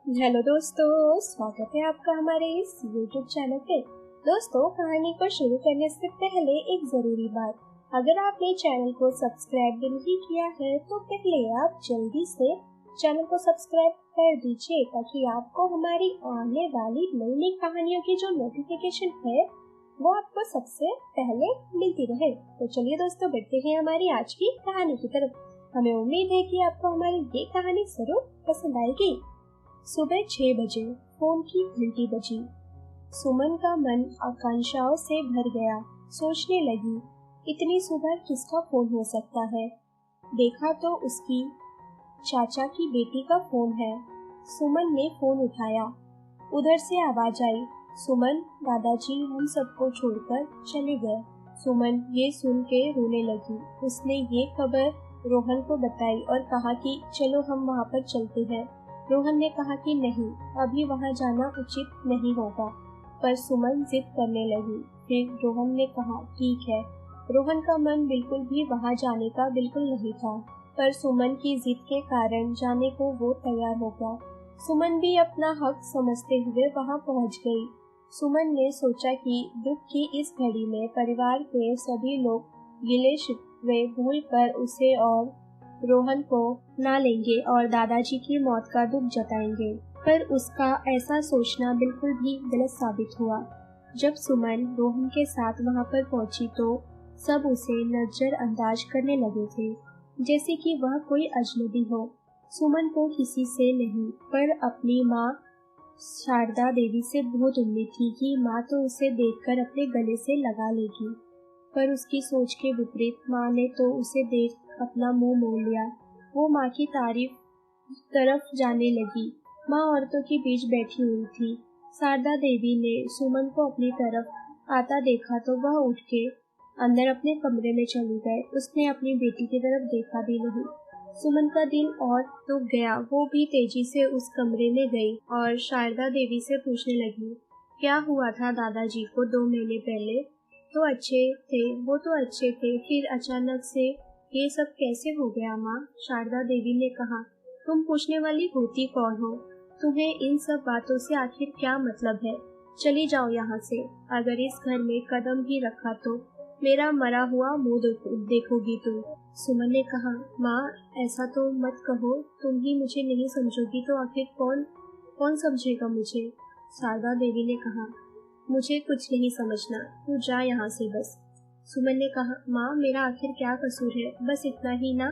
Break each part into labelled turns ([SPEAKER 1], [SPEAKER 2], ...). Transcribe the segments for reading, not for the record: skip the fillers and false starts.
[SPEAKER 1] Hello दोस्तों, स्वागत है आपका हमारे इस YouTube चैनल पे। दोस्तों, कहानी को शुरू करने से पहले एक जरूरी बात, अगर आपने चैनल को सब्सक्राइब नहीं किया है तो पहले आप जल्दी से चैनल को सब्सक्राइब कर दीजिए ताकि आपको हमारी आने वाली नई नई कहानियों की जो नोटिफिकेशन है वो आपको सबसे पहले मिलती रहे। तो चलिए दोस्तों, बढ़ते हैं हमारी आज की कहानी की तरफ। हमें उम्मीद है कि आपको हमारी ये कहानी जरूर पसंद आएगी। सुबह 6 बजे फोन की घंटी बजी। सुमन का मन आकांक्षाओं से भर गया। सोचने लगी, इतनी सुबह किसका फोन हो सकता है। देखा तो उसकी चाचा की बेटी का फोन है। सुमन ने फोन उठाया। उधर से आवाज आई, सुमन, दादाजी हम सबको छोड़कर चले गए। सुमन ये सुन के रोने लगी। उसने ये खबर रोहन को बताई और कहा कि चलो हम वहाँ पर चलते हैं। रोहन ने कहा कि नहीं, अभी वहाँ जाना उचित नहीं होगा, पर सुमन जिद करने लगी। फिर रोहन ने कहा ठीक है। रोहन का मन बिल्कुल भी वहाँ जाने का बिल्कुल नहीं था, पर सुमन की जिद के कारण जाने को वो तैयार हो गया। सुमन भी अपना हक समझते हुए वहाँ पहुँच गई। सुमन ने सोचा कि दुख की इस घड़ी में परिवार के सभी लोग गिले शिकवे भूल कर उसे और रोहन को ना लेंगे और दादाजी की मौत का दुख जताएंगे, पर उसका ऐसा सोचना बिल्कुल भी गलत साबित हुआ। जब सुमन रोहन के साथ वहां पर पहुंची तो सब उसे नजरअंदाज करने लगे थे, जैसे कि वह कोई अजनबी हो। सुमन को किसी से नहीं, पर अपनी माँ शारदा देवी से बहुत उम्मीद थी कि माँ तो उसे देखकर अपने गले से लगा लेगी, पर उसकी सोच के विपरीत माँ ने तो उसे देख अपना मुंह मोड़ लिया। वो माँ की तारीफ तरफ जाने लगी। माँ औरतों के बीच बैठी हुई थी। शारदा देवी ने सुमन को अपनी तरफ आता देखा तो वह उठ के अंदर अपने कमरे में चली गए। उसने अपनी बेटी की तरफ देखा भी नहीं। सुमन का दिल और तो गया। वो भी तेजी से उस कमरे में गई और शारदा देवी से पूछने लगी, क्या हुआ था दादाजी को 2 महीने पहले? तो अच्छे थे, वो तो अच्छे थे, फिर अचानक से ये सब कैसे हो गया माँ? शारदा देवी ने कहा, तुम पूछने वाली होती कौन हो? तुम्हें इन सब बातों से आखिर क्या मतलब है? चली जाओ यहाँ से। अगर इस घर में कदम भी रखा तो मेरा मरा हुआ मुंह देखोगी तुम। सुमन ने कहा, माँ ऐसा तो मत कहो, तुम ही मुझे नहीं समझोगी तो आखिर कौन समझेगा मुझे? शारदा देवी ने कहा, मुझे कुछ नहीं समझना, तू जा यहाँ से बस। सुमन ने कहा, माँ मेरा आखिर क्या कसूर है? बस इतना ही ना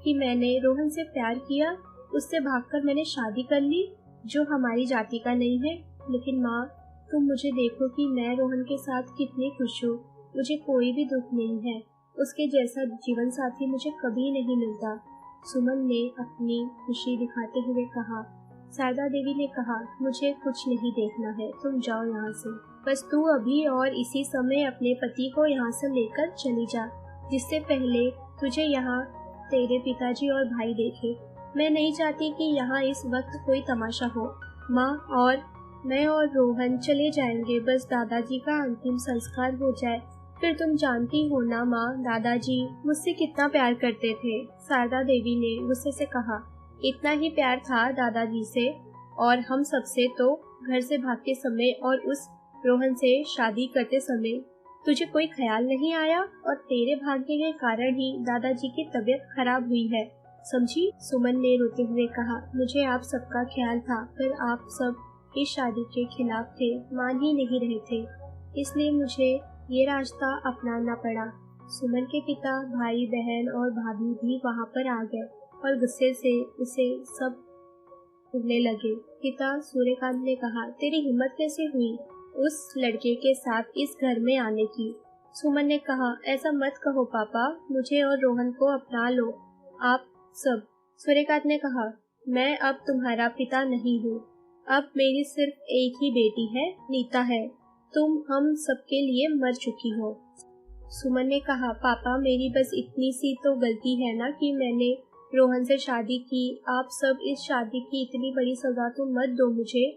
[SPEAKER 1] कि मैंने रोहन से प्यार किया, उससे भागकर मैंने शादी कर ली जो हमारी जाति का नहीं है। लेकिन माँ तुम मुझे देखो कि मैं रोहन के साथ कितनी खुश हूँ। मुझे कोई भी दुख नहीं है। उसके जैसा जीवन साथी मुझे कभी नहीं मिलता। सुमन ने अपनी खुशी दिखाते हुए कहा। शारदा देवी ने कहा, मुझे कुछ नहीं देखना है, तुम जाओ यहाँ से। बस तू अभी और इसी समय अपने पति को यहाँ से लेकर चली जा, जिससे पहले तुझे यहाँ तेरे पिताजी और भाई देखे। मैं नहीं चाहती कि यहाँ इस वक्त कोई तमाशा हो। माँ और मैं और रोहन चले जाएंगे, बस दादाजी का अंतिम संस्कार हो जाए। फिर तुम जानती हो ना माँ, दादाजी मुझसे कितना प्यार करते थे। शारदा देवी ने गुस्से से कहा, इतना ही प्यार था दादाजी से और हम सबसे तो घर से भागते समय और उस रोहन से शादी करते समय तुझे कोई ख्याल नहीं आया, और तेरे भाग्य के कारण ही दादाजी की तबीयत खराब हुई है, समझी? सुमन ने रोते हुए कहा, मुझे आप सबका ख्याल था, पर आप सब इस शादी के खिलाफ थे, मान ही नहीं रहे थे, इसलिए मुझे ये रास्ता अपनाना पड़ा। सुमन के पिता, भाई बहन और भाभी भी वहाँ पर आ गए और गुस्से से उसे सब उड़ने लगे। पिता सूर्यकांत ने कहा, तेरी हिम्मत कैसे हुई उस लड़के के साथ इस घर में आने की? सुमन ने कहा, ऐसा मत कहो पापा, मुझे और रोहन को अपना लो आप सब। सूर्यकांत ने कहा, मैं अब तुम्हारा पिता नहीं हूँ, अब मेरी सिर्फ एक ही बेटी है, नीता है। तुम हम सबके लिए मर चुकी हो। सुमन ने कहा, पापा मेरी बस इतनी सी तो गलती है ना कि मैंने रोहन से शादी की। आप सब इस शादी की इतनी बड़ी सजा तो मत दो मुझे।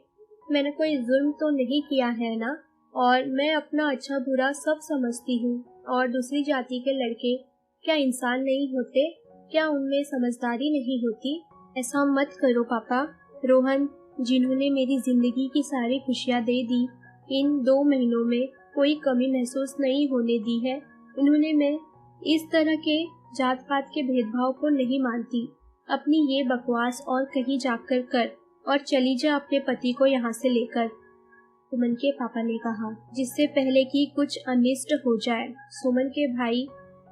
[SPEAKER 1] मैंने कोई जुल्म तो नहीं किया है ना, और मैं अपना अच्छा बुरा सब समझती हूँ। और दूसरी जाति के लड़के क्या इंसान नहीं होते? क्या उनमें समझदारी नहीं होती? ऐसा मत करो पापा। रोहन जिन्होंने मेरी जिंदगी की सारी खुशियाँ दे दी। इन 2 महीनों में कोई कमी महसूस नहीं होने दी है। उन्होंने मैं इस तरह के जात पात के भेदभाव को नहीं मानती। अपनी ये बकवास और कहीं जाकर कर और चली जा अपने पति को यहाँ से लेकर, सुमन के पापा ने कहा, जिससे पहले कि कुछ अनिष्ट हो जाए। सुमन के भाई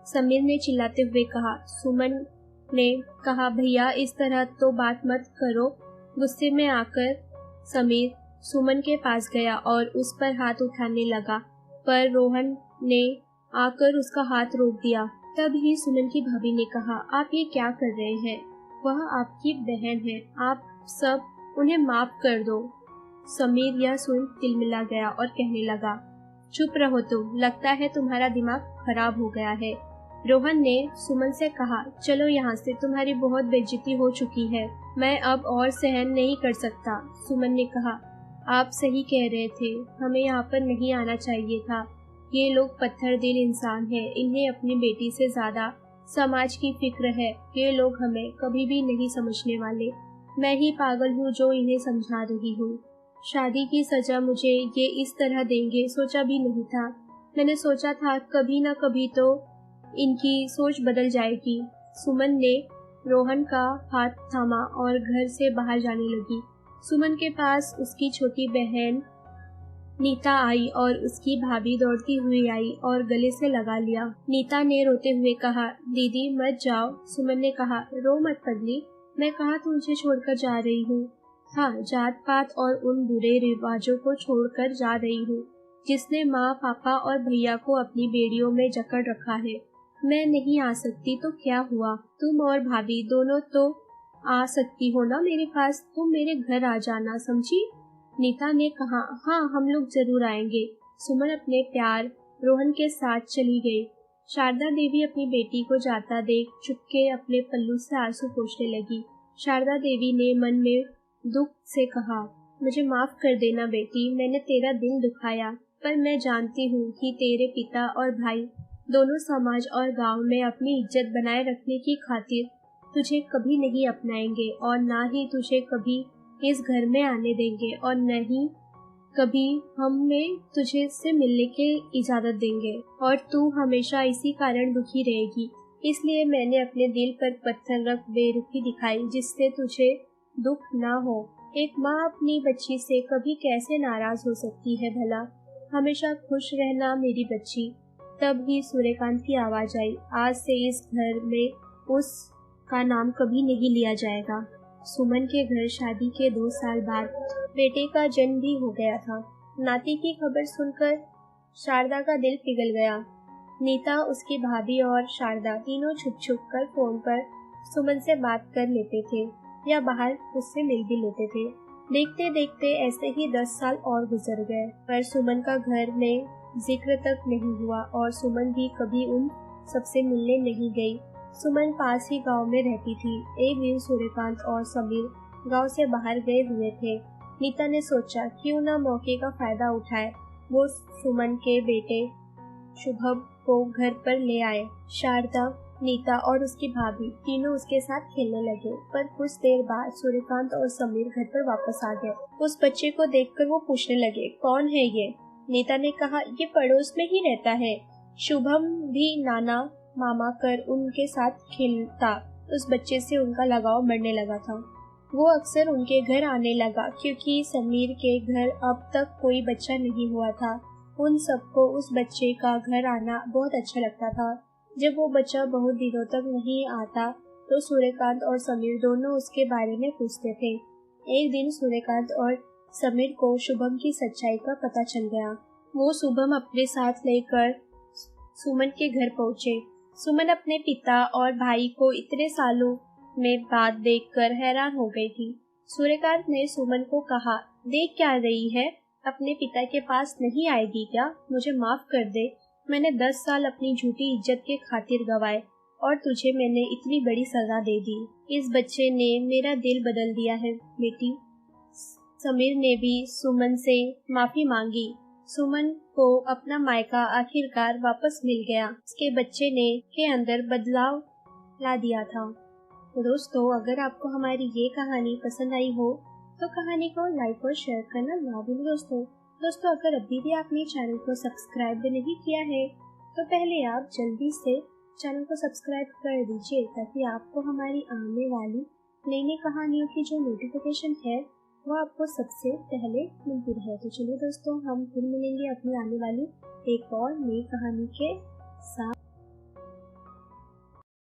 [SPEAKER 1] समीर ने चिल्लाते हुए कहा। सुमन ने कहा, भैया इस तरह तो बात मत करो। गुस्से में आकर समीर सुमन के पास गया और उस पर हाथ उठाने लगा, पर रोहन ने आकर उसका हाथ रोक दिया। तब ही सुमन की भाभी ने कहा, आप ये क्या कर रहे हैं? वह आपकी बहन है, आप सब उन्हें माफ कर दो। समीर यह सुन तिलमिला गया और कहने लगा, चुप रहो तुम, लगता है तुम्हारा दिमाग खराब हो गया है। रोहन ने सुमन से कहा, चलो यहाँ से, तुम्हारी बहुत बेइज्जती हो चुकी है, मैं अब और सहन नहीं कर सकता। सुमन ने कहा, आप सही कह रहे थे, हमें यहाँ पर नहीं आना चाहिए था। ये लोग पत्थर दिल इंसान हैं, इन्हें अपनी बेटी से ज्यादा समाज की फिक्र है। ये लोग हमें कभी भी नहीं समझने वाले। मैं ही पागल हूँ जो इन्हें समझा रही हूँ। शादी की सजा मुझे ये इस तरह देंगे सोचा भी नहीं था। मैंने सोचा था कभी ना कभी तो इनकी सोच बदल जाएगी। सुमन ने रोहन का हाथ थामा और घर से बाहर जाने लगी। सुमन के पास उसकी छोटी बहन नीता आई और उसकी भाभी दौड़ती हुई आई और गले से लगा लिया। नीता ने रोते हुए कहा, दीदी मत जाओ। सुमन ने कहा, रो मत पगली, मैं कहाँ तुझे छोड़कर जा रही हूँ। हाँ, जात पात और उन बुरे रिवाजों को छोड़कर जा रही हूँ जिसने माँ, पापा और भैया को अपनी बेड़ियों में जकड़ रखा है। मैं नहीं आ सकती तो क्या हुआ, तुम और भाभी दोनों तो आ सकती हो ना मेरे पास। तुम मेरे घर आ जाना, समझी? नीता ने कहा, हाँ हम लोग जरूर आएंगे। सुमन अपने प्यार रोहन के साथ चली गई। शारदा देवी अपनी बेटी को जाता देख चुपके अपने पल्लू से आंसू पोंछने लगी। शारदा देवी ने मन में दुख से कहा, मुझे माफ कर देना बेटी, मैंने तेरा दिल दुखाया, पर मैं जानती हूँ कि तेरे पिता और भाई दोनों समाज और गांव में अपनी इज्जत बनाए रखने की खातिर तुझे कभी नहीं अपनाएंगे और ना ही तुझे कभी इस घर में आने देंगे और न ही कभी हमें तुझे से मिलने की इजाजत देंगे और तू हमेशा इसी कारण दुखी रहेगी। इसलिए मैंने अपने दिल पर पत्थर रख बेरुखी दिखाई जिससे तुझे दुख ना हो। एक माँ अपनी बच्ची से कभी कैसे नाराज हो सकती है भला। हमेशा खुश रहना मेरी बच्ची। तब ही सूर्यकांत की आवाज आई, आज से इस घर में उसका नाम कभी नहीं लिया जाएगा। सुमन के घर शादी के 2 साल बाद बेटे का जन्म भी हो गया था। नाती की खबर सुनकर शारदा का दिल पिघल गया। नीता, उसकी भाभी और शारदा तीनों छुप छुप कर फोन पर सुमन से बात कर लेते थे या बाहर उससे मिल भी लेते थे। देखते देखते ऐसे ही 10 साल और गुजर गए, पर सुमन का घर में जिक्र तक नहीं हुआ और सुमन भी कभी उन सबसे मिलने नहीं गई। सुमन पास ही गांव में रहती थी। एक दिन सूर्यकांत और समीर गांव से बाहर गए हुए थे। नीता ने सोचा क्यों ना मौके का फायदा उठाए, वो सुमन के बेटे शुभम को घर पर ले आए। शारदा, नीता और उसकी भाभी तीनों उसके साथ खेलने लगे, पर कुछ देर बाद सूर्यकांत और समीर घर पर वापस आ गए। उस बच्चे को देखकर वो पूछने लगे, कौन है ये? नीता ने कहा, ये पड़ोस में ही रहता है। शुभम भी नाना मामा कर उनके साथ खेलता। उस बच्चे से उनका लगाव बढ़ने लगा था। वो अक्सर उनके घर आने लगा क्योंकि समीर के घर अब तक कोई बच्चा नहीं हुआ था। उन सबको उस बच्चे का घर आना बहुत अच्छा लगता था। जब वो बच्चा बहुत दिनों तक नहीं आता तो सूर्यकांत और समीर दोनों उसके बारे में पूछते थे। एक दिन सूर्यकांत और समीर को शुभम की सच्चाई का पता चल गया। वो शुभम अपने साथ लेकर सुमन के घर पहुंचे। सुमन अपने पिता और भाई को इतने सालों में बाद देखकर हैरान हो गई थी। सूर्यकांत ने सुमन को कहा, देख क्या रही है, अपने पिता के पास नहीं आएगी क्या? मुझे माफ कर दे, मैंने 10 साल अपनी झूठी इज्जत के खातिर गवाए और तुझे मैंने इतनी बड़ी सजा दे दी। इस बच्चे ने मेरा दिल बदल दिया है बेटी। समीर ने भी सुमन से माफी मांगी। सुमन को अपना मायका आखिरकार वापस मिल गया। उसके बच्चे ने के अंदर बदलाव ला दिया था। तो दोस्तों, अगर आपको हमारी ये कहानी पसंद आई हो तो कहानी को लाइक और शेयर करना ना भूलें दोस्तों अगर अभी भी आपने चैनल को सब्सक्राइब भी नहीं किया है तो पहले आप जल्दी से चैनल को सब्सक्राइब कर दीजिए ताकि आपको हमारी आने वाली नई नई कहानियों की जो नोटिफिकेशन है वो आपको सबसे पहले मिलती रहे। तो चलिए दोस्तों, हम फिर मिलेंगे अपनी आने वाली एक और नई कहानी के साथ।